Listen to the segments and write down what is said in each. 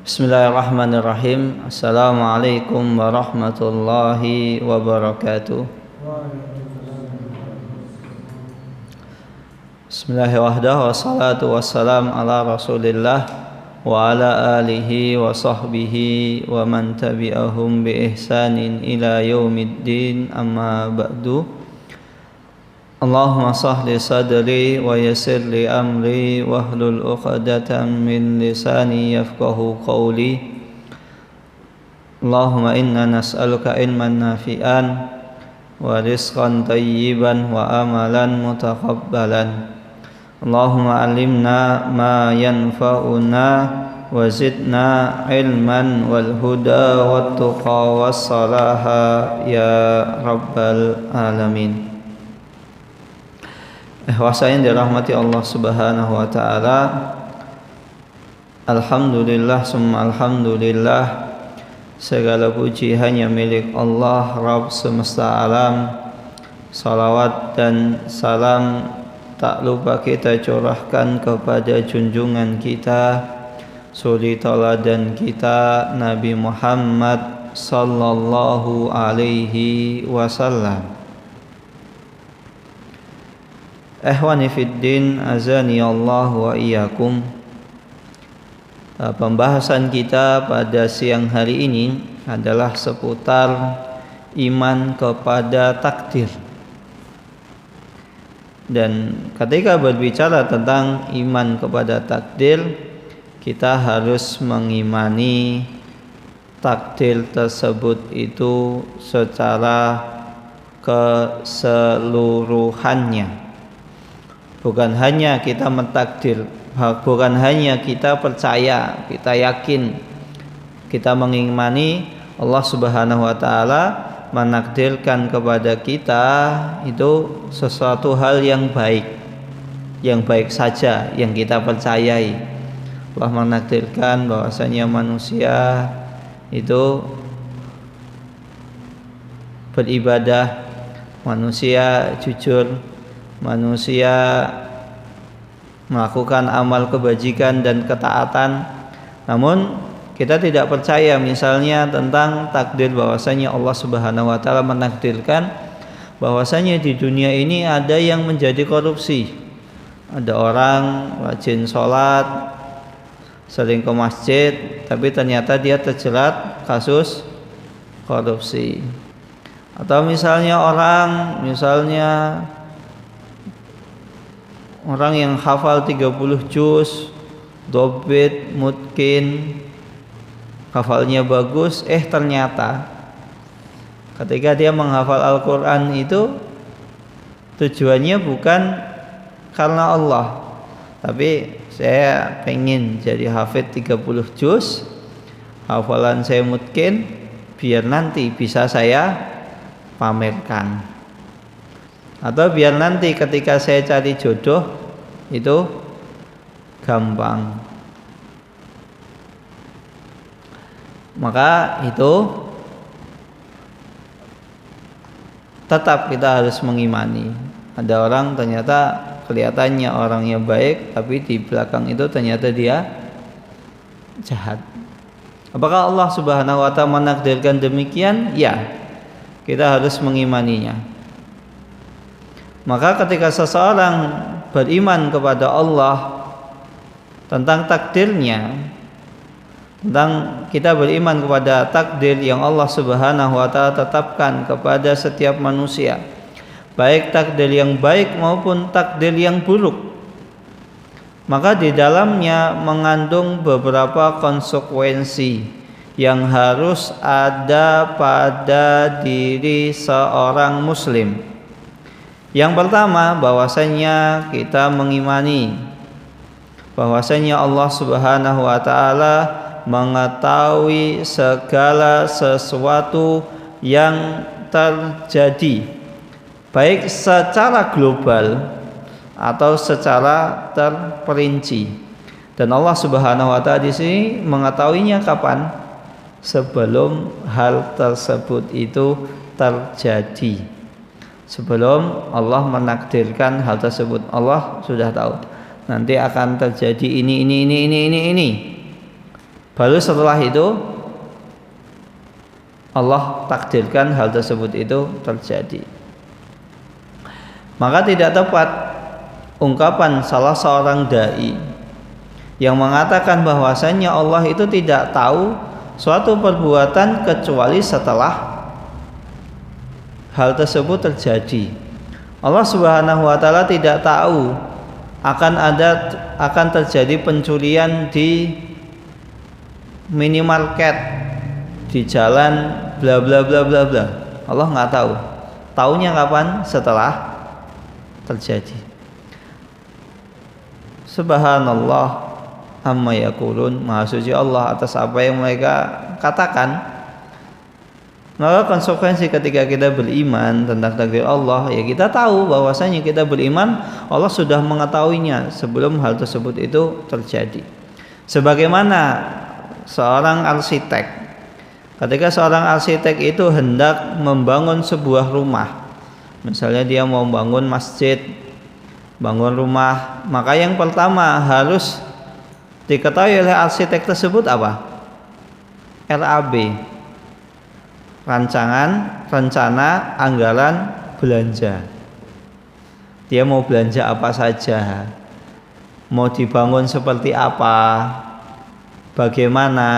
Bismillahirrahmanirrahim. Assalamualaikum warahmatullahi wabarakatuh. Bismillahirrahmanirrahim. Wassalatu wassalam ala Rasulillah wa ala alihi wa sahbihi wa man tabi'ahum bi ihsanin ila yaumiddin, amma ba'du. Allahumma sahli sadri wa yassir li amri wahlul 'uqdatam min lisani yafqahu qawli. Allahumma inna nas'aluka ilman nafi'an wa rizqan tayyiban wa amalan mutaqabbalan. Allahumma 'allimna ma yanfa'una wa zidna ilman wal huda wat tuqa was salaha ya rabbal alamin. Yang dirahmati Allah Subhanahu wa taala. Alhamdulillah summa alhamdulillah, segala puji hanya milik Allah Rabb semesta alam. Salawat dan salam tak lupa kita curahkan kepada junjungan kita, suri tauladan kita, Nabi Muhammad sallallahu alaihi wasallam. Ikhwani fiddin, azani Allah wa iyyakum. Pembahasan kita pada siang hari ini adalah seputar iman kepada takdir. Dan ketika berbicara tentang iman kepada takdir, kita harus mengimani takdir tersebut itu secara keseluruhannya. Bukan hanya kita mentakdir, bukan hanya kita percaya, kita yakin, kita mengimani Allah Subhanahu wa taala menakdirkan kepada kita itu sesuatu hal yang baik saja yang kita percayai. Allah menakdirkan bahwasanya manusia itu beribadah, manusia jujur, manusia melakukan amal kebajikan dan ketaatan. Namun kita tidak percaya misalnya tentang takdir bahwasanya Allah Subhanahu wa taala menakdirkan bahwasanya di dunia ini ada yang menjadi korupsi. Ada orang rajin sholat, sering ke masjid, tapi ternyata dia terjerat kasus korupsi. Atau misalnya orang yang hafal 30 juz, dobit, mutkin, hafalnya bagus, ternyata ketika dia menghafal Al-Quran itu tujuannya bukan karena Allah, tapi saya pengen jadi hafid 30 juz, hafalan saya mutkin, biar nanti bisa saya pamerkan, atau biar nanti ketika saya cari jodoh itu gampang. Maka itu tetap kita harus mengimani. Ada orang ternyata kelihatannya orangnya baik, tapi di belakang itu ternyata dia jahat. Apakah Allah Subhanahu wa taala menakdirkan demikian? Ya, kita harus mengimaninya. Maka ketika seseorang beriman kepada Allah tentang takdirnya, tentang kita beriman kepada takdir yang Allah Subhanahu wa taala tetapkan kepada setiap manusia, baik takdir yang baik maupun takdir yang buruk, maka di dalamnya mengandung beberapa konsekuensi yang harus ada pada diri seorang muslim. Yang pertama, bahwasanya kita mengimani bahwasanya Allah Subhanahu wa taala mengetahui segala sesuatu yang terjadi, baik secara global atau secara terperinci. Dan Allah Subhanahu wa taala di sini mengetahuinya kapan? Sebelum hal tersebut itu terjadi. Sebelum Allah menakdirkan hal tersebut, Allah sudah tahu nanti akan terjadi ini. Baru setelah itu Allah takdirkan hal tersebut itu terjadi. Maka tidak tepat ungkapan salah seorang dai yang mengatakan bahwasanya Allah itu tidak tahu suatu perbuatan kecuali setelah hal tersebut terjadi. Allah Subhanahu wa taala tidak tahu akan terjadi pencurian di minimarket, di jalan bla bla bla bla bla. Allah nggak tahu. Taunya kapan? Setelah terjadi. Subhanallah amma yaqulun, maha suci Allah atas apa yang mereka katakan. Maka konsekuensi ketika kita beriman tentang takdir Allah, ya kita tahu bahwasanya kita beriman Allah sudah mengetahuinya sebelum hal tersebut itu terjadi. Sebagaimana seorang arsitek, ketika seorang arsitek itu hendak membangun sebuah rumah, misalnya dia mau bangun masjid, bangun rumah, maka yang pertama harus diketahui oleh arsitek tersebut apa? RAB, rencana anggaran belanja. Dia mau belanja apa saja, mau dibangun seperti apa, bagaimana.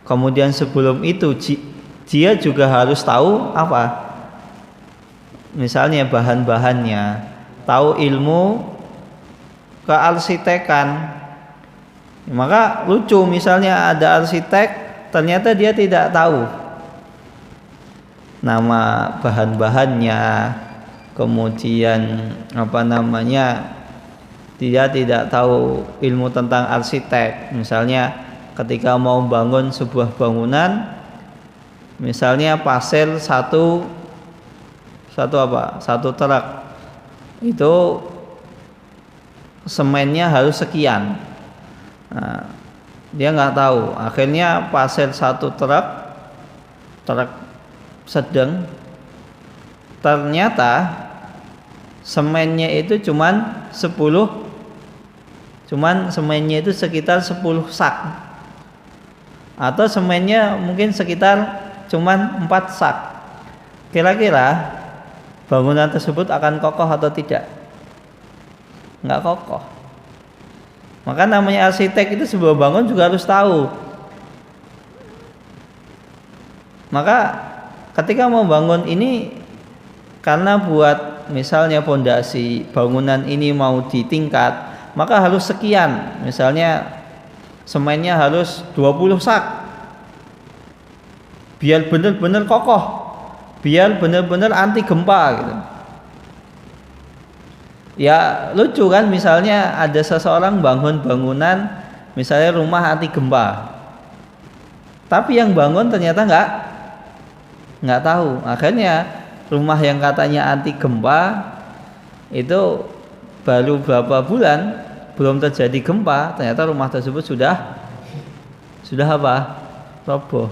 Kemudian sebelum itu dia juga harus tahu apa? Misalnya bahan-bahannya, tahu ilmu kearsitekan. Maka lucu, misalnya ada arsitek ternyata dia tidak tahu nama bahan-bahannya, kemudian dia tidak tahu ilmu tentang arsitek. Misalnya ketika mau bangun sebuah bangunan, misalnya pasir satu truk itu semennya harus sekian. Nah, dia nggak tahu. Akhirnya pasir satu truk sedang, ternyata semennya itu cuman semennya itu sekitar 10 sak, atau semennya mungkin sekitar cuman 4 sak. Kira-kira bangunan tersebut akan kokoh atau tidak? Nggak kokoh. Maka namanya arsitek itu sebuah bangunan juga harus tahu. Maka ketika mau bangun ini, karena buat misalnya pondasi bangunan ini mau ditingkat, maka harus sekian. Misalnya semennya harus 20 sak, biar benar-benar kokoh, biar benar-benar anti gempa gitu. Ya lucu kan, misalnya ada seseorang bangun bangunan, misalnya rumah anti gempa, tapi yang bangun ternyata nggak tahu. Akhirnya rumah yang katanya anti gempa itu baru berapa bulan belum terjadi gempa, ternyata rumah tersebut sudah apa? Roboh.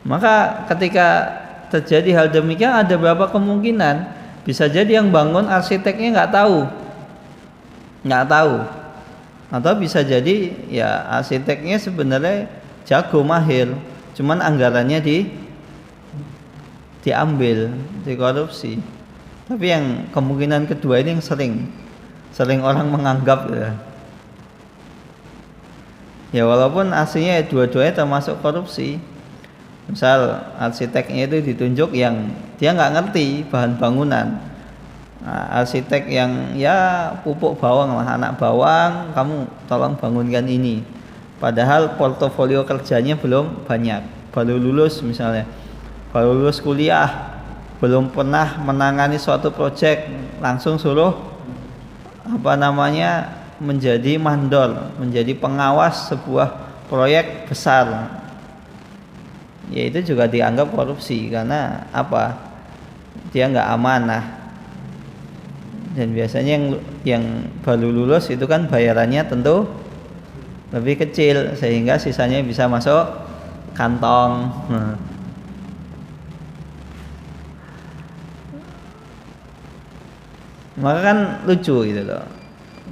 Maka ketika terjadi hal demikian ada beberapa kemungkinan. Bisa jadi yang bangun arsiteknya nggak tahu, atau bisa jadi ya arsiteknya sebenarnya jago, mahir, cuman anggarannya diambil, dikorupsi. Tapi yang kemungkinan kedua ini yang sering orang menganggap ya walaupun aslinya dua-duanya termasuk korupsi. Misal arsiteknya itu ditunjuk yang dia nggak ngerti bahan bangunan, arsitek yang ya pupuk bawang lah, anak bawang, kamu tolong bangunkan ini, padahal portofolio kerjanya belum banyak, baru lulus misalnya, baru lulus kuliah, belum pernah menangani suatu proyek, langsung suruh menjadi mandor, menjadi pengawas sebuah proyek besar. Ya itu juga dianggap korupsi, karena apa? Dia nggak amanah. Dan biasanya yang baru lulus itu kan bayarannya tentu lebih kecil, sehingga sisanya bisa masuk kantong. Maka kan lucu gitu loh.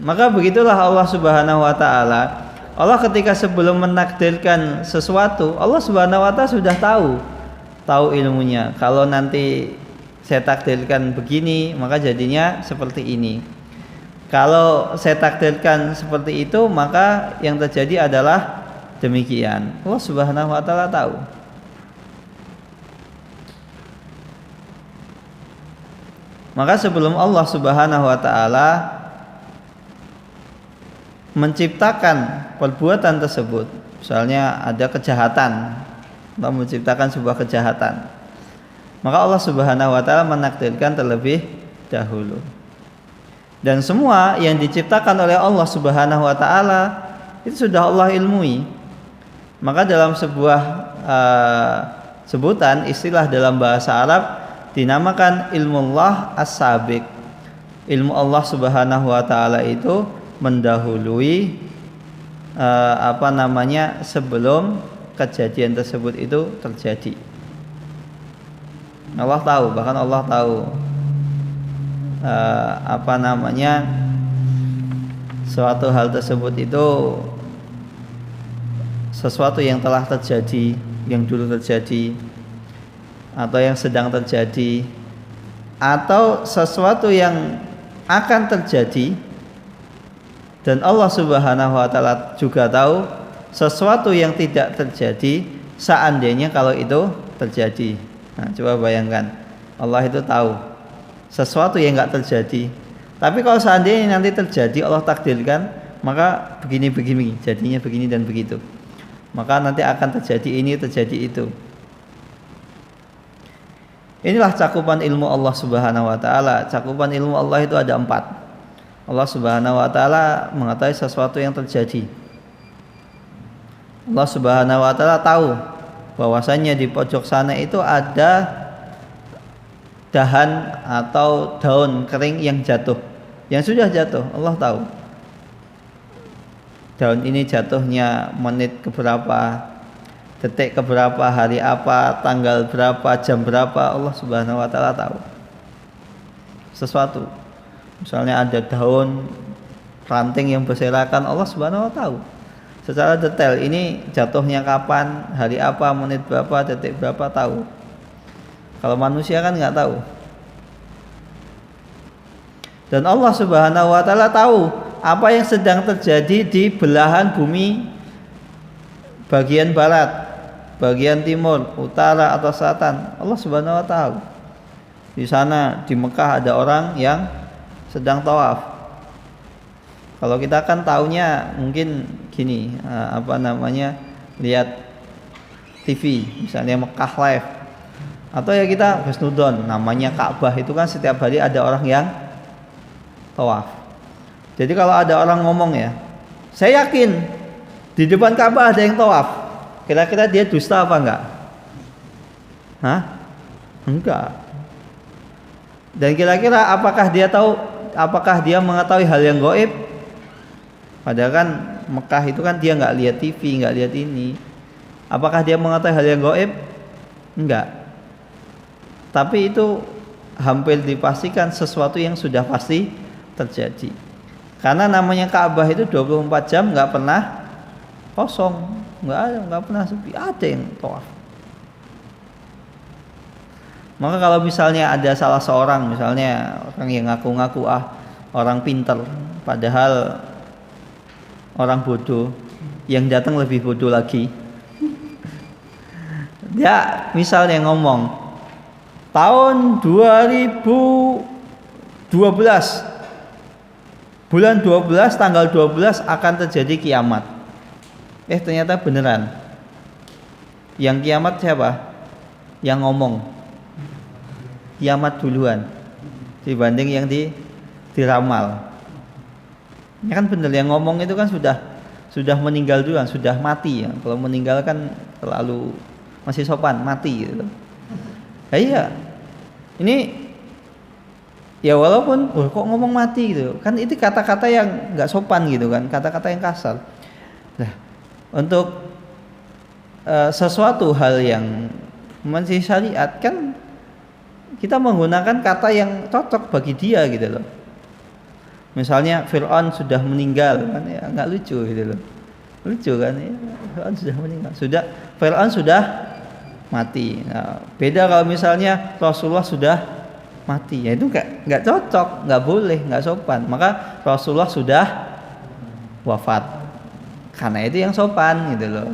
Maka begitulah Allah Subhanahu wa taala. Allah ketika sebelum menakdirkan sesuatu, Allah Subhanahu wa taala sudah tahu ilmunya. Kalau nanti saya takdirkan begini, maka jadinya seperti ini. Kalau saya takdirkan seperti itu, maka yang terjadi adalah demikian. Allah Subhanahu wa taala tahu. Maka sebelum Allah Subhanahu wa taala menciptakan perbuatan tersebut, misalnya ada kejahatan, Allah menciptakan sebuah kejahatan, maka Allah Subhanahu wa taala menakdirkan terlebih dahulu. Dan semua yang diciptakan oleh Allah Subhanahu wa taala itu sudah Allah ilmui. Maka dalam sebuah sebutan istilah dalam bahasa Arab dinamakan ilmullah as-sabiq. Ilmu Allah Subhanahu wa taala itu mendahului sebelum kejadian tersebut itu terjadi. Allah tahu, bahkan Allah tahu suatu hal tersebut itu sesuatu yang telah terjadi, yang dulu terjadi, atau yang sedang terjadi, atau sesuatu yang akan terjadi. Dan Allah Subhanahu wa taala juga tahu sesuatu yang tidak terjadi seandainya kalau itu terjadi. Nah, coba bayangkan, Allah itu tahu sesuatu yang enggak terjadi. Tapi kalau seandainya nanti terjadi, Allah takdirkan, maka begini, jadinya begini dan begitu. Maka nanti akan terjadi ini, terjadi itu. Inilah cakupan ilmu Allah Subhanahu wa taala. Cakupan ilmu Allah itu ada 4. Allah Subhanahu wa taala mengetahui sesuatu yang terjadi. Allah Subhanahu wa taala tahu bahwasanya di pojok sana itu ada dahan atau daun kering yang jatuh, yang sudah jatuh. Allah tahu daun ini jatuhnya menit keberapa, detik keberapa, hari apa, tanggal berapa, jam berapa. Allah Subhanahu wa taala tahu sesuatu. Misalnya ada daun ranting yang berserakan, Allah Subhanahu wa taala tahu secara detail ini jatuhnya kapan, hari apa, menit berapa, detik berapa, tahu. Kalau manusia kan nggak tahu. Dan Allah Subhanahu wa taala tahu apa yang sedang terjadi di belahan bumi bagian barat, bagian timur, utara atau selatan. Allah Subhanahu wa taala. Di sana di Mekah ada orang yang sedang tawaf. Kalau kita kan taunya mungkin gini, lihat TV, misalnya Mekah Live, atau ya kita husnudon, namanya Ka'bah itu kan setiap hari ada orang yang tawaf. Jadi kalau ada orang ngomong ya, saya yakin di depan Ka'bah ada yang tawaf, kira-kira dia dusta apa enggak? Enggak. Dan kira-kira apakah dia mengetahui hal yang gaib? Padahal kan Mekah itu kan dia nggak lihat TV, nggak lihat ini. Apakah dia mengetahui hal yang gaib? Enggak. Tapi itu hampir dipastikan sesuatu yang sudah pasti terjadi. Karena namanya Ka'bah itu 24 jam nggak pernah kosong, nggak pernah sepi, ada yang tawaf. Maka kalau misalnya ada salah seorang, misalnya orang yang ngaku-ngaku orang pintar, padahal orang bodoh, yang datang lebih bodoh lagi. Dia misalnya ngomong tahun 2012 bulan 12 tanggal 12 akan terjadi kiamat. Ternyata beneran. Yang kiamat siapa? Yang ngomong. Kiamat duluan dibanding yang diramal. Ya kan bener, yang ngomong itu kan sudah meninggal duluan, sudah mati ya. Kalau meninggal kan terlalu masih sopan, mati gitu. Iya. Ini ya walaupun kok ngomong mati gitu. Kan itu kata-kata yang enggak sopan gitu kan, kata-kata yang kasar. Nah, untuk sesuatu hal yang masih syariat kan kita menggunakan kata yang cocok bagi dia gitu loh. Misalnya Fir'aun sudah meninggal kan ya nggak lucu gitu loh. Lucu kan ya, Fir'aun sudah meninggal. Fir'aun sudah mati. Nah, beda kalau misalnya Rasulullah sudah mati, ya itu nggak cocok, nggak boleh, nggak sopan. Maka Rasulullah sudah wafat, karena itu yang sopan gitu loh.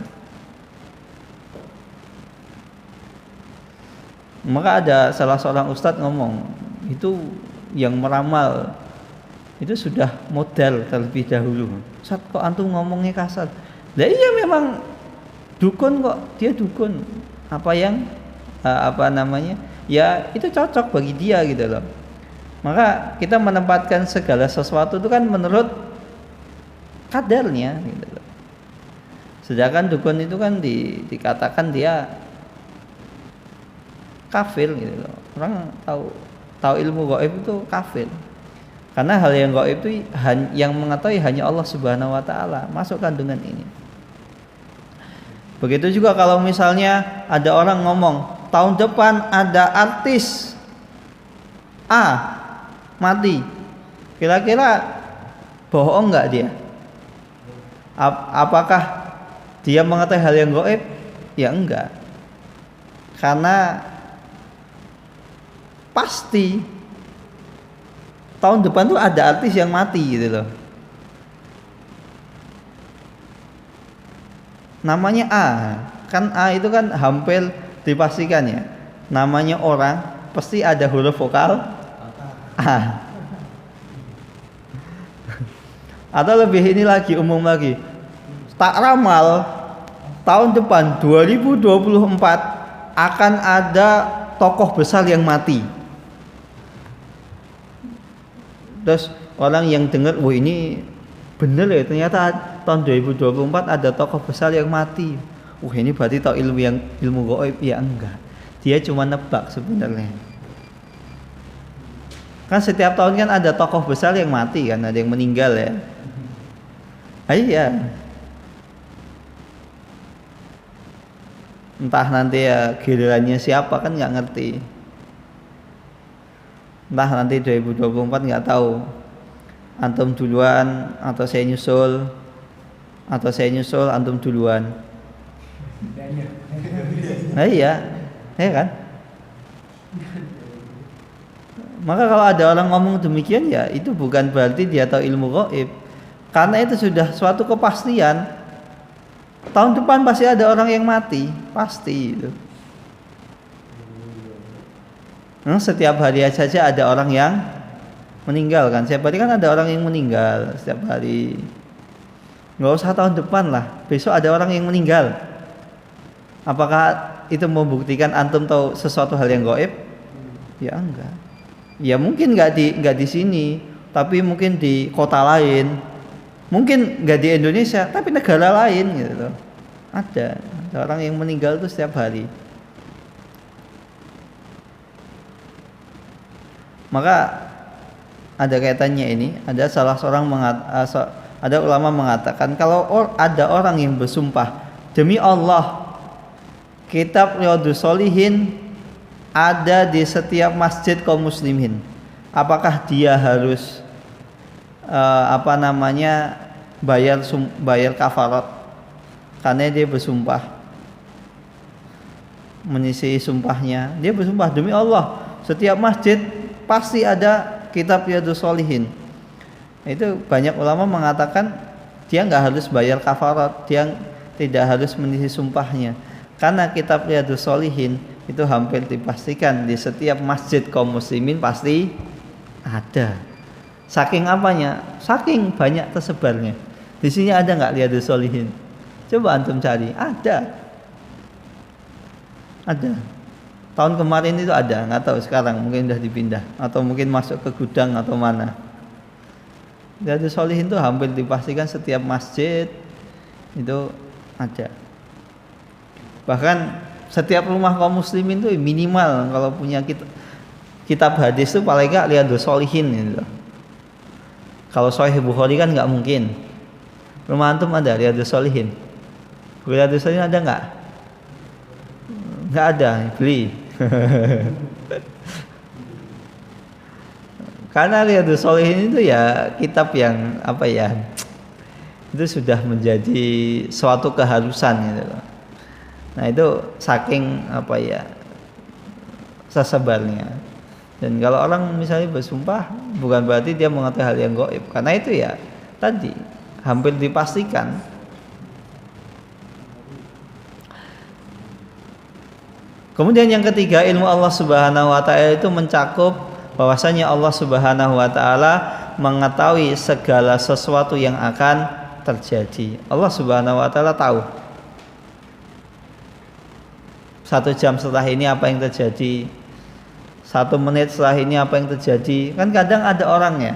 Maka ada salah seorang ustadz ngomong, itu yang meramal itu sudah modal terlebih dahulu. Ustadz, kok antum ngomongnya kasar? Lah iya, memang dukun kok, dia dukun. Apa yang ya itu cocok bagi dia gitu loh. Maka kita menempatkan segala sesuatu itu kan menurut kadarnya gitu loh. Sedangkan dukun itu kan dikatakan dia kafir gitu loh. Orang tahu ilmu gaib itu kafir. Karena hal yang gaib itu yang mengetahui hanya Allah Subhanahu wa taala, masuk kandungan ini. Begitu juga kalau misalnya ada orang ngomong, tahun depan ada artis A mati. Kira-kira bohong enggak dia? Apakah dia mengetahui hal yang gaib? Ya enggak. Karena pasti tahun depan tuh ada artis yang mati gitu loh. Namanya A, kan A itu kan hampir dipastikan ya. Namanya orang pasti ada huruf vokal A. Atau lebih ini lagi, umum lagi, tak ramal tahun depan 2024 akan ada tokoh besar yang mati. Terus orang yang dengar, wah ini bener ya, ternyata tahun 2024 ada tokoh besar yang mati. Wah ini berarti tahu ilmu gaib. Ya enggak, dia cuma nebak sebenarnya. Kan setiap tahun kan ada tokoh besar yang mati kan, ada yang meninggal ya. Iya. Entah nanti ya gilirannya siapa kan nggak ngerti. Entah nanti 2024 nggak tahu, antum duluan atau saya nyusul, antum duluan. Nah iya, ya kan? Maka kalau ada orang ngomong demikian, ya itu bukan berarti dia tahu ilmu gaib, karena itu sudah suatu kepastian. Tahun depan pasti ada orang yang mati, pasti itu. Setiap hari saja ada orang yang meninggal kan. Setiap hari kan ada orang yang meninggal setiap hari. Nggak usah tahun depan lah, besok ada orang yang meninggal. Apakah itu membuktikan antum tahu sesuatu hal yang gaib? Ya enggak. Ya mungkin nggak di sini, tapi mungkin di kota lain. Mungkin nggak di Indonesia, tapi negara lain gitu loh. Ada orang yang meninggal itu setiap hari. Maka ada kaitannya ini. Ada salah seorang ada ulama mengatakan, kalau ada orang yang bersumpah, demi Allah, kitab Riyadhus Shalihin ada di setiap masjid kaum muslimin, apakah dia harus bayar kafarat karena dia bersumpah, menyisi sumpahnya, dia bersumpah demi Allah setiap masjid pasti ada kitab Riyadhus Shalihin. Itu banyak ulama mengatakan dia nggak harus bayar kafarat, dia tidak harus menyisi sumpahnya, karena kitab Riyadhus Shalihin itu hampir dipastikan di setiap masjid kaum muslimin pasti ada. Saking apanya? Saking banyak tersebarnya. Di sini ada nggak Riyadhus Shalihin? Coba antum cari, ada. Tahun kemarin itu ada, nggak tahu sekarang mungkin sudah dipindah atau mungkin masuk ke gudang atau mana. Riyadhus Shalihin itu hampir dipastikan setiap masjid itu ada. Bahkan setiap rumah kaum muslimin itu minimal kalau punya kitab hadis itu paling nggak Riyadhus Shalihin gitu. Kalau Sahih Bukhari kan nggak mungkin. Rumah antum ada Riyadhus Shalihin? Riyadhus Shalihin ada nggak? Nggak ada, beli. Karena Riyadhus Shalihin itu ya kitab yang itu sudah menjadi suatu keharusan gitu loh. Nah itu saking sesebarnya. Dan kalau orang misalnya bersumpah bukan berarti dia mengetahui hal yang gaib, karena itu ya tadi hampir dipastikan. Kemudian yang ketiga, ilmu Allah Subhanahu wa taala itu mencakup bahwasanya Allah Subhanahu wa taala mengetahui segala sesuatu yang akan terjadi. Allah Subhanahu wa taala tahu 1 jam setelah ini apa yang terjadi, 1 menit setelah ini apa yang terjadi. Kan kadang ada orang ya,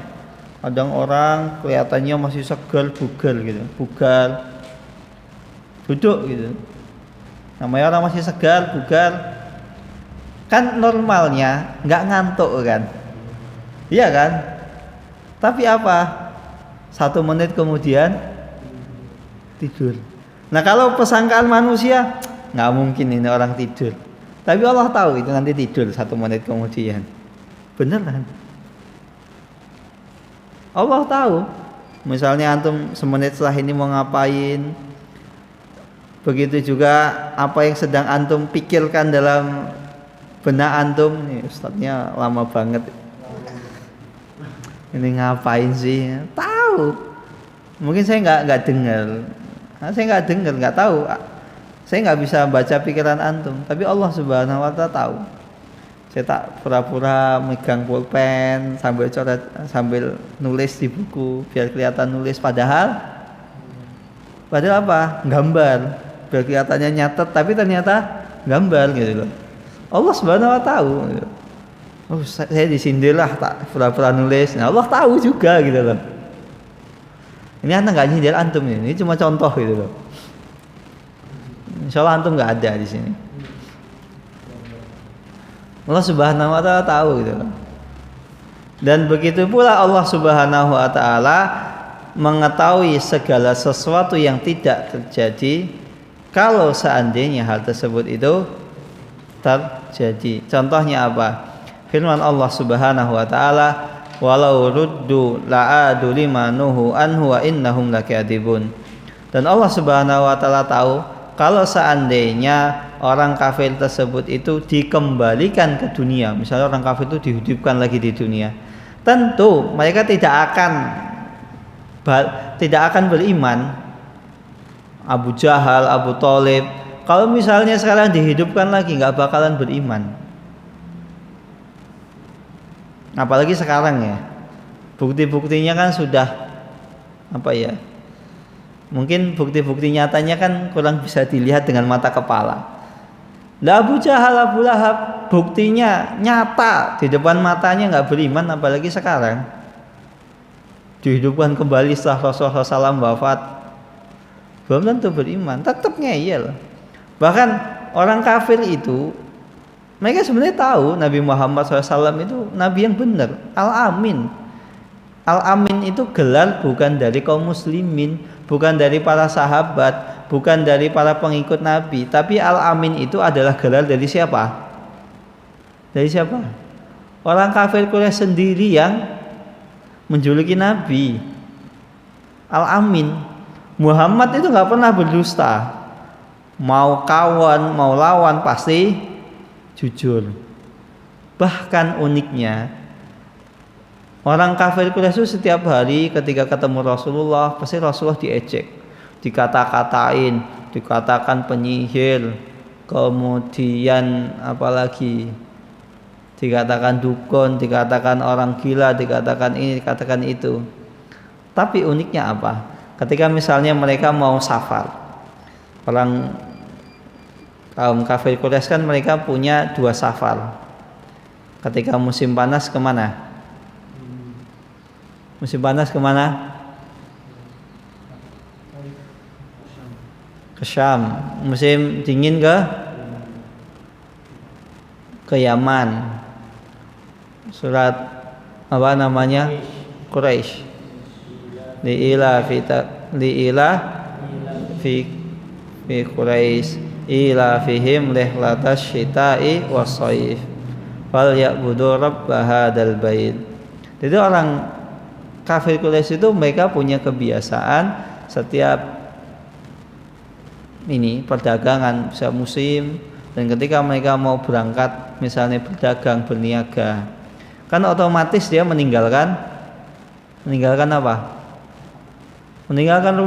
kadang orang kelihatannya masih segar bugar gitu, bugar duduk gitu. Namanya orang masih segar bugar, kan normalnya nggak ngantuk kan, iya kan? Tapi apa? 1 menit kemudian tidur. Nah kalau persangkaan manusia, nggak mungkin ini orang tidur. Tapi Allah tahu itu nanti tidur 1 menit kemudian. Beneran. Allah tahu. Misalnya antum semenit setelah ini mau ngapain. Begitu juga apa yang sedang antum pikirkan dalam benak antum. Nih ustadznya lama banget. Ini ngapain sih? Tahu. Mungkin saya nggak dengar. Saya nggak dengar, nggak tahu. Saya nggak bisa baca pikiran antum. Tapi Allah Subhanahu wa taala tahu. Saya tak pura-pura megang pulpen sambil coret, sambil nulis di buku biar kelihatan nulis, padahal apa? Gambar. Biar kelihatannya nyatet tapi ternyata gambar gitu loh. Allah Subhanahu wa taala tahu. Gitu. Oh, saya disindir lah tak pura-pura nulis. Nah, Allah tahu juga gitu loh. Ini anak nggak nyindir antum ini cuma contoh gitu loh. Insya Allah antum nggak ada di sini. Allah Subhanahu wa taala tahu gitu loh. Dan begitu pula Allah Subhanahu wa taala mengetahui segala sesuatu yang tidak terjadi kalau seandainya hal tersebut itu terjadi. Contohnya apa? Firman Allah Subhanahu wa taala, "Walau ruddu la'adu lima nuhu anhu wa innahum lakadzibun." Dan Allah Subhanahu wa taala tahu kalau seandainya orang kafir tersebut itu dikembalikan ke dunia, misalnya orang kafir itu dihidupkan lagi di dunia, tentu mereka tidak akan beriman. Abu Jahal, Abu Thalib, kalau misalnya sekarang dihidupkan lagi nggak bakalan beriman. Apalagi sekarang ya, bukti-buktinya kan sudah mungkin bukti-bukti nyatanya kan kurang bisa dilihat dengan mata kepala. Nah, Abu Jahal, Abu Lahab, buktinya nyata di depan matanya nggak beriman, apalagi sekarang dihidupkan kembali setelah Rasulullah SAW wafat, belum tentu beriman, tetap ngeyel. Bahkan orang kafir itu mereka sebenarnya tahu Nabi Muhammad SAW itu Nabi yang benar, Al-Amin. Al-Amin itu gelar bukan dari kaum muslimin, bukan dari para sahabat, bukan dari para pengikut Nabi, tapi Al-Amin itu adalah gelar dari siapa? Dari siapa? Orang kafir Quraisy sendiri yang menjuluki Nabi. Al-Amin. Muhammad itu nggak pernah berdusta. Mau kawan, mau lawan pasti jujur. Bahkan uniknya, orang kafir Quraisy setiap hari ketika ketemu Rasulullah pasti Rasulullah diejek, dikata-katain, dikatakan penyihir, kemudian apalagi dikatakan dukun, dikatakan orang gila, dikatakan ini, dikatakan itu. Tapi uniknya apa? Ketika misalnya mereka mau safar, orang kaum kafir Quraisy kan mereka punya 2 safar. Ketika musim panas kemana? Musim panas kemana? Ke Syam. Musim dingin ke Yaman. Surat apa namanya? Quraisy. Liila fi Quraisy ila fihim rihlatas syita'i was-shaif fal ya'budu rabb hadzal bait. Jadi orang kafir Quraisy itu mereka punya kebiasaan setiap ini perdagangan bisa musim, dan ketika mereka mau berangkat misalnya berdagang berniaga, kan otomatis dia meninggalkan apa? Meninggalkan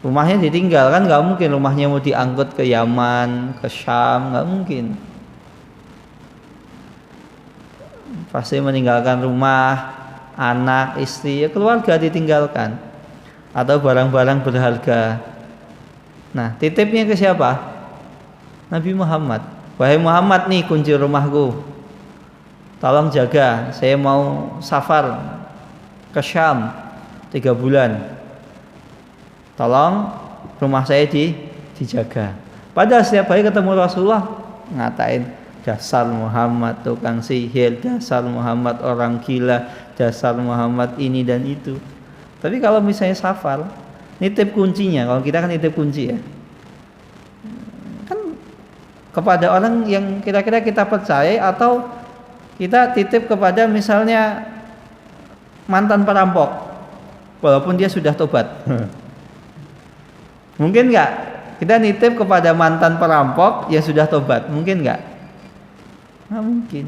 rumahnya ditinggal, kan nggak mungkin rumahnya mau diangkut ke Yaman, ke Syam, nggak mungkin. Pasti meninggalkan rumah, anak, istri, ya keluarga ditinggalkan, atau barang-barang berharga. Nah, titipnya ke siapa? Nabi Muhammad. Wahai Muhammad, nih kunci rumahku, tolong jaga, saya mau safar ke Syam 3 bulan, tolong rumah saya dijaga. Padahal setiap hari ketemu Rasulullah ngatain, dasar Muhammad tukang sihir, dasar Muhammad orang gila, dasar Muhammad ini dan itu. Tapi kalau misalnya safar, nitip kuncinya, kalau kita kan nitip kunci ya, kan kepada orang yang kira-kira kita percaya, atau kita titip kepada misalnya mantan perampok walaupun dia sudah tobat. Mungkin nggak kita nitip kepada mantan perampok yang sudah tobat? Mungkin nggak? Nggak mungkin.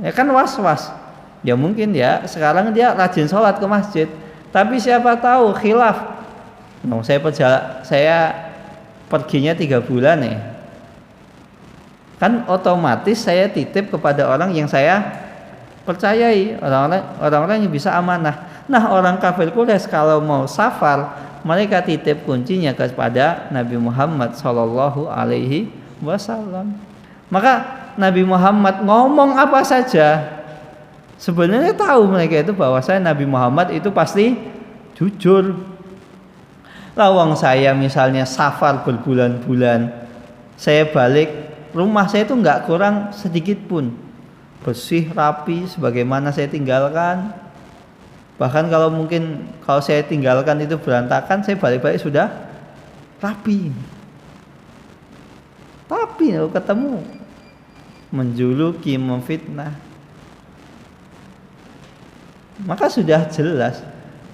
Ya kan was-was. Ya mungkin ya sekarang dia rajin sholat ke masjid, tapi siapa tahu khilaf. Saya perginya 3 bulan nih. Kan otomatis saya titip kepada orang yang saya percayai, orang-orang yang bisa amanah. Nah, orang kafir Quraisy kalau mau safar, mereka titip kuncinya kepada Nabi Muhammad sallallahu alaihi wasallam. Maka Nabi Muhammad ngomong apa saja, sebenarnya tahu mereka itu bahwasanya Nabi Muhammad itu pasti jujur. Lawang saya misalnya safar berbulan-bulan, saya balik, rumah saya itu nggak kurang sedikit pun, bersih rapi sebagaimana saya tinggalkan. Bahkan kalau saya tinggalkan itu berantakan, saya balik-balik sudah rapi. Tapi kalau ketemu menjuluki, memfitnah, maka sudah jelas.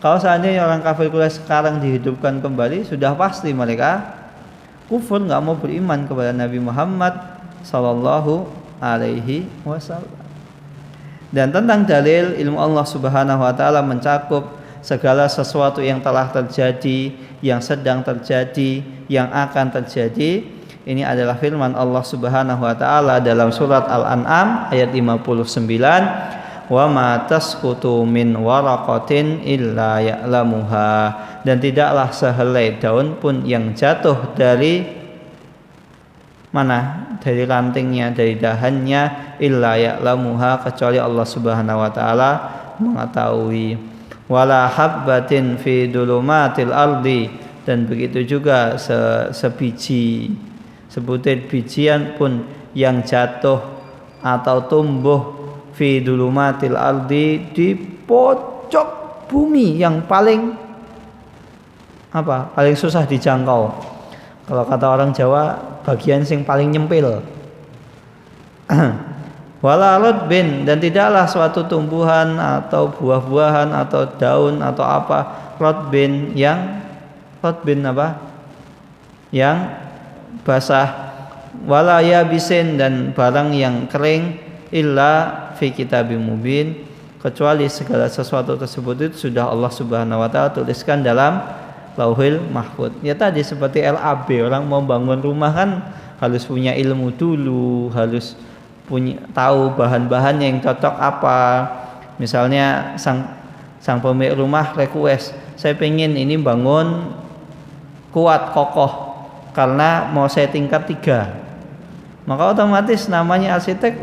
Kalau seandainya orang kafir Quraisy sekarang dihidupkan kembali, sudah pasti mereka kufur, nggak mau beriman kepada Nabi Muhammad sallallahu alaihi wasallam. Dan tentang dalil, ilmu Allah Subhanahu wa taala mencakup segala sesuatu yang telah terjadi, yang sedang terjadi, yang akan terjadi. Ini adalah firman Allah Subhanahu wa taala dalam surat Al-An'am ayat 59. Wa ma tasqutu min waraqatin illa ya'lamuha, dan tidaklah sehelai daun pun yang jatuh dari mana? Dari rantingnya, dari dahannya, illa ya'lamuha, kecuali Allah Subhanahu wa taala mengetahui. Wala habbatin fi dulumatil ardi, dan begitu juga sebiji, sebutir bijian pun yang jatuh atau tumbuh fi dulumatil ardi, di pojok bumi yang paling paling susah dijangkau. Kalau kata orang Jawa, bagian sing paling nyempil. Wala radbin, dan tidaklah suatu tumbuhan atau buah-buahan atau daun atau apa, radbin yang yang basah, wala yabisin, dan barang yang kering, illa fi kitabim mubin, kecuali segala sesuatu tersebut itu sudah Allah Subhanahu wa taala tuliskan dalam Lauhil Mahfuz. Ya tadi seperti LAB, orang mau bangun rumah kan harus punya ilmu dulu, harus tahu bahan-bahannya yang cocok apa. Misalnya sang pemilik rumah request, saya pengen ini bangun kuat kokoh karena mau saya tingkat 3. Maka otomatis namanya arsitek,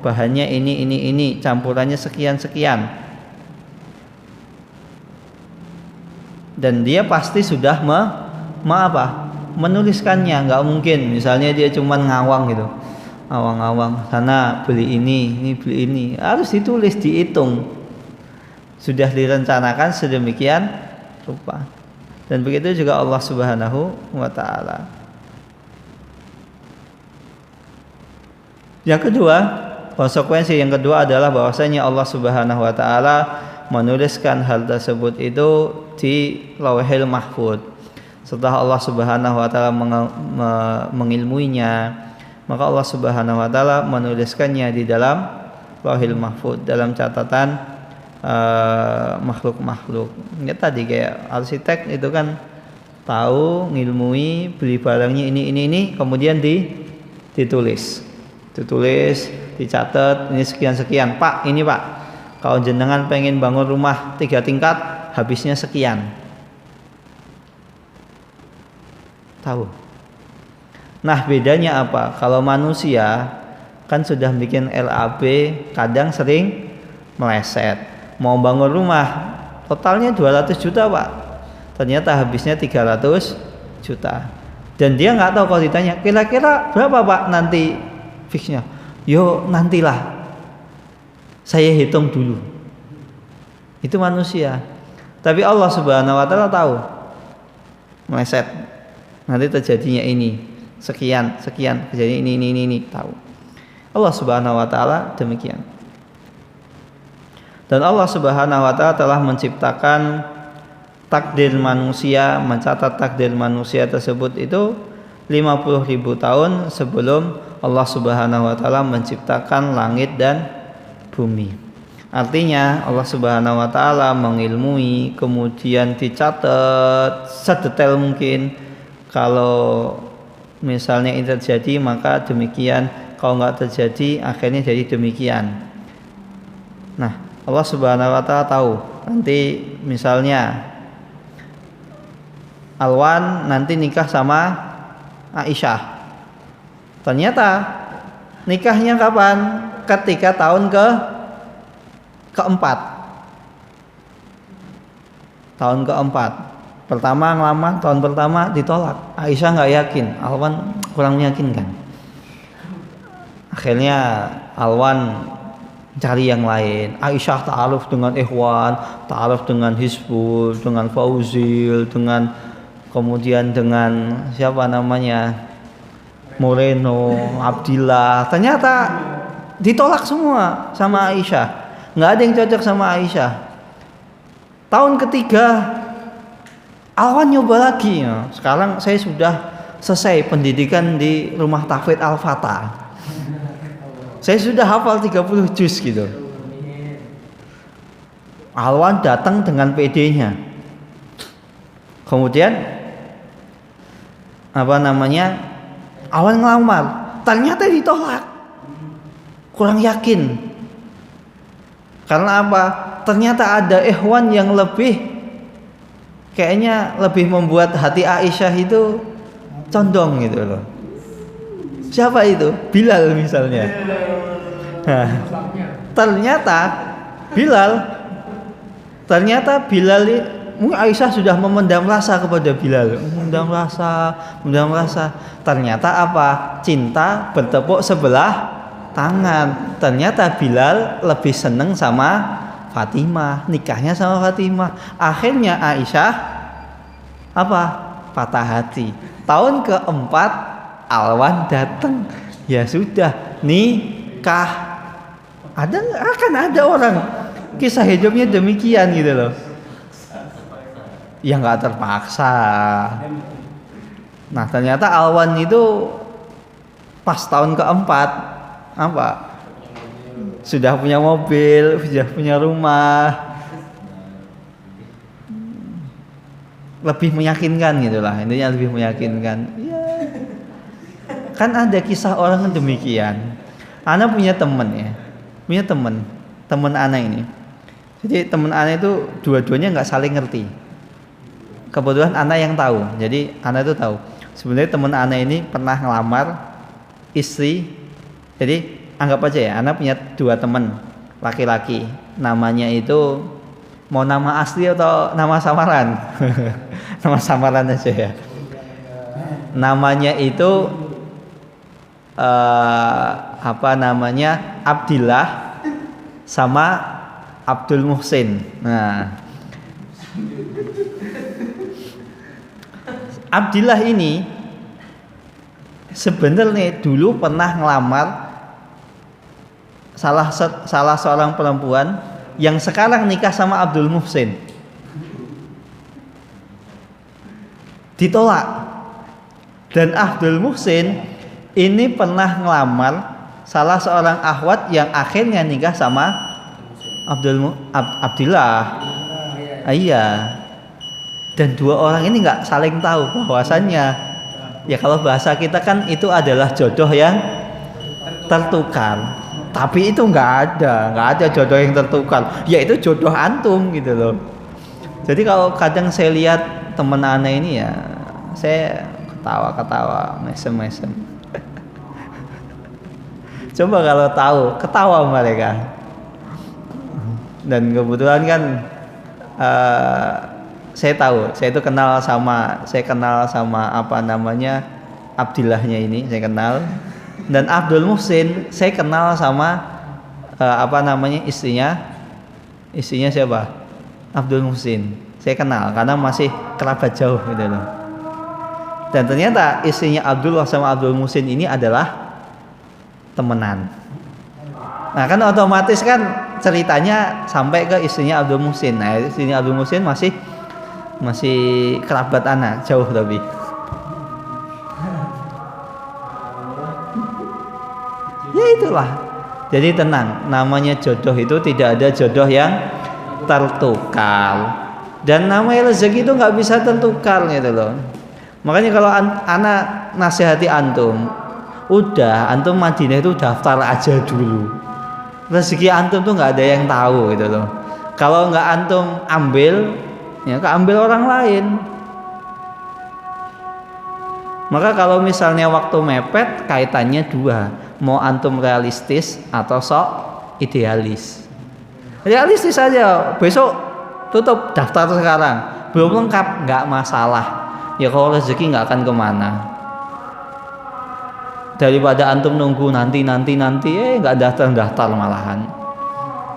bahannya ini, campurannya sekian. Dan dia pasti sudah menuliskannya. Nggak mungkin misalnya dia cuma ngawang gitu, awang-awang sana beli ini beli ini, harus ditulis, dihitung, sudah direncanakan sedemikian rupa. Dan begitu juga Allah Subhanahu wa taala. Yang kedua, konsekuensi yang kedua adalah bahwasanya Allah Subhanahu wa taala menuliskan hal tersebut itu di Lauhil Mahfuz. Setelah Allah Subhanahu wa taala mengilmuinya, maka Allah Subhanahu wa taala menuliskannya di dalam Lauhil Mahfuz dalam catatan makhluk-makhluk. Ya tadi kayak arsitek itu kan tahu, ngilmui, beli barangnya ini, kemudian ditulis, dicatat, ini sekian, Pak, ini Pak, kalau jenengan pengen bangun rumah 3 tingkat, habisnya sekian. Tahu. Nah, bedanya apa? Kalau manusia kan sudah bikin LAB, kadang sering meleset. Mau bangun rumah, totalnya 200 juta Pak, ternyata habisnya 300 juta. Dan dia nggak tahu kalau ditanya, kira-kira berapa Pak nanti fixnya? Yo nantilah, saya hitung dulu. Itu manusia. Tapi Allah Subhanahu wa taala tahu, meleset, nanti terjadinya ini, sekian, terjadi ini, tahu. Allah Subhanahu wa taala demikian. Dan Allah Subhanahu wa taala telah menciptakan takdir manusia, mencatat takdir manusia tersebut itu 50.000 tahun sebelum Allah Subhanahu wa taala menciptakan langit dan bumi. Artinya Allah Subhanahu wa taala mengilmui, kemudian dicatat sedetail mungkin. Kalau misalnya ini terjadi maka demikian, kalau nggak terjadi akhirnya jadi demikian. Nah, Allah Subhanahu wa taala tahu nanti misalnya Alwan nanti nikah sama Aisyah. Ternyata nikahnya kapan? Ketika tahun keempat. Tahun keempat. Pertama ngelamar, tahun pertama ditolak. Aisyah nggak yakin, Alwan kurang meyakinkan. Akhirnya Alwan cari yang lain. Aisyah ta'aruf dengan Ikhwan, ta'aruf dengan Hizbul, dengan Fauzil, dengan kemudian dengan siapa namanya, Moreno, Abdillah. Ternyata ditolak semua sama Aisyah. Nggak ada yang cocok sama Aisyah. Tahun ketiga Alwan nyoba lagi. Sekarang saya sudah selesai pendidikan di Rumah Tahfidz Al-Fatah. Saya sudah hafal 30 juz gitu. Alwan datang dengan PD-nya. Kemudian Alwan ngelamar, ternyata ditolak. Kurang yakin. Karena apa? Ternyata ada ikhwan yang kayaknya lebih membuat hati Aisyah itu condong gitu loh. Siapa itu? Bilal misalnya. Nah, ternyata Bilal Aisyah sudah memendam rasa kepada Bilal. Memendam rasa. Ternyata apa? Cinta bertepuk sebelah tangan. Ternyata Bilal lebih seneng sama Fatimah, nikahnya sama Fatimah. Akhirnya Aisyah patah hati. Tahun keempat Alwan datang, ya sudah nikah. Akan ada orang kisah hidupnya demikian gitu loh. Ya nggak terpaksa. Nah ternyata Alwan itu pas tahun keempat sudah punya mobil, sudah punya rumah, lebih meyakinkan gitulah. Intinya lebih meyakinkan. Ya. Kan ada kisah orang yang demikian. Ana punya teman Ana ini. Jadi teman Ana itu dua-duanya nggak saling ngerti. Kebetulan Ana yang tahu. Jadi Ana itu tahu. Sebenarnya teman Ana ini pernah ngelamar istri. Jadi anggap aja ya, Ana punya 2 teman laki-laki. Namanya itu mau nama asli atau nama samaran? Nama samaran aja ya. Namanya itu Abdillah sama Abdul Muhsin. Nah, Abdillah ini sebenarnya dulu pernah ngelamar salah seorang perempuan yang sekarang nikah sama Abdul Muhsin. Ditolak. Dan Abdul Muhsin ini pernah ngelamar salah seorang akhwat yang akhirnya nikah sama Abdillah. Iya. Dan dua orang ini nggak saling tahu bahwasannya, ya kalau bahasa kita kan itu adalah jodoh yang tertukar. Tapi itu nggak ada jodoh yang tertukar. Ya itu jodoh antum gitu loh. Jadi kalau kadang saya lihat temen aneh ini ya, saya ketawa, mesem. Coba kalau tahu, ketawa mereka. Dan kebetulan kan saya tahu, saya kenal sama apa namanya Abdillahnya ini, saya kenal. Dan Abdul Muhsin saya kenal sama apa namanya istrinya siapa? Abdul Muhsin. Saya kenal karena masih kerabat jauh gitu loh. Dan ternyata istrinya Abdullah sama Abdul Muhsin ini adalah temenan. Nah kan otomatis kan ceritanya sampai ke istrinya Abdul Muhsin. Nah istrinya Abdul Muhsin masih kerabat anak jauh tapi. Ya itulah. Jadi tenang, namanya jodoh itu tidak ada jodoh yang tertukar. Dan namanya rezeki itu nggak bisa tertukar gitu loh. Makanya kalau anak nasihati antum, udah antum Madinah itu daftar aja dulu. Rezeki antum tuh nggak ada yang tahu gitu loh. Kalau nggak antum ambil, ya keambil orang lain. Maka kalau misalnya waktu mepet, kaitannya dua, mau antum realistis atau sok idealis. Realistis aja, besok tutup daftar sekarang, belum lengkap nggak masalah. Ya kalau rezeki nggak akan kemana. Daripada antum nunggu nanti nggak daftar malahan.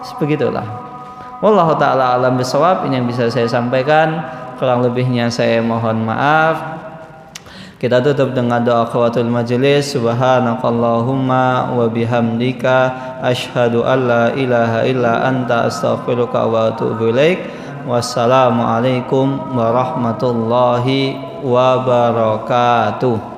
Sebegitulah. Wallahu taala alam bisawab. Ini yang bisa saya sampaikan. Kurang lebihnya saya mohon maaf. Kita tutup dengan doa qawatul majelis. Subhanakallahumma wa bihamdika asyhadu an la ilaha illa anta astaghfiruka wa atubu ilaik. Wassalamualaikum warahmatullahi wabarakatuh.